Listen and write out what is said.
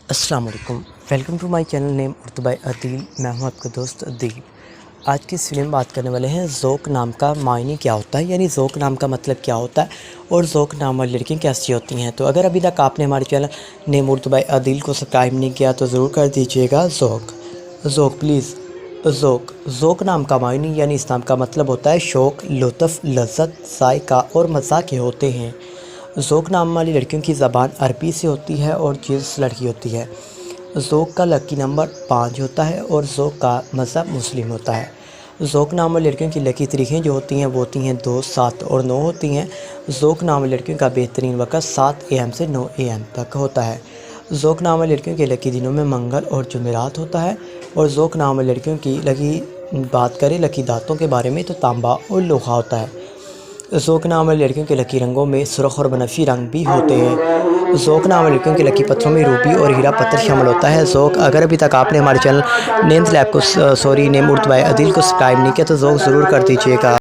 السلام علیکم، welcome to my channel name Urdu by Adeel. میں ہوں آپ کا دوست عدیل۔ آج کی اس ویڈیو میں بات کرنے والے ہیں ذوق نام کا معنی کیا ہوتا ہے، یعنی ذوق نام کا مطلب کیا ہوتا ہے اور ذوق نام والی لڑکیاں کیسی ہوتی ہیں۔ تو اگر ابھی تک آپ نے ہمارے چینل نیم اردو بائی عدیل کو سبسکرائب نہیں کیا تو ضرور کر دیجیے گا۔ ذوق پلیز۔ ذوق نام کا معنی یعنی اس نام کا مطلب ہوتا ہے شوق، لطف، لذت، ذائقہ اور مزہ کے ہوتے ہیں۔ ذوق نام والی لڑکیوں کی زبان عربی سے ہوتی ہے اور جنس لڑکی ہوتی ہے۔ ذوق کا لکی نمبر 5 ہوتا ہے اور ذوق کا مذہب مسلم ہوتا ہے۔ ذوق نام والی لڑکیوں کی لکی تاریخیں جو ہوتی ہیں وہ ہوتی ہیں 2، 7 اور 9 ہوتی ہیں۔ ذوق نام والی لڑکیوں کا بہترین وقت 7 AM سے 9 AM تک ہوتا ہے۔ ذوق نام والی لڑکیوں کے لکی دنوں میں منگل اور جمعرات ہوتا ہے۔ اور ذوق نام والی لڑکیوں کی بات کریں لکی دانتوں کے بارے میں تو تانبا اور لوہا ہوتا ہے۔ ذوق نام والی لڑکیوں کے لکی رنگوں میں سرخ اور بنفشی رنگ بھی ہوتے ہیں۔ ذوق نام والی لڑکیوں کے لکی پتھروں میں روبی اور ہیرا پتھر شامل ہوتا ہے۔ ذوق، اگر ابھی تک آپ نے ہمارے چینل نیم اردو بائی عدیل کو سبسکرائب نہیں کیا تو ذوق ضرور کر دیجیے گا۔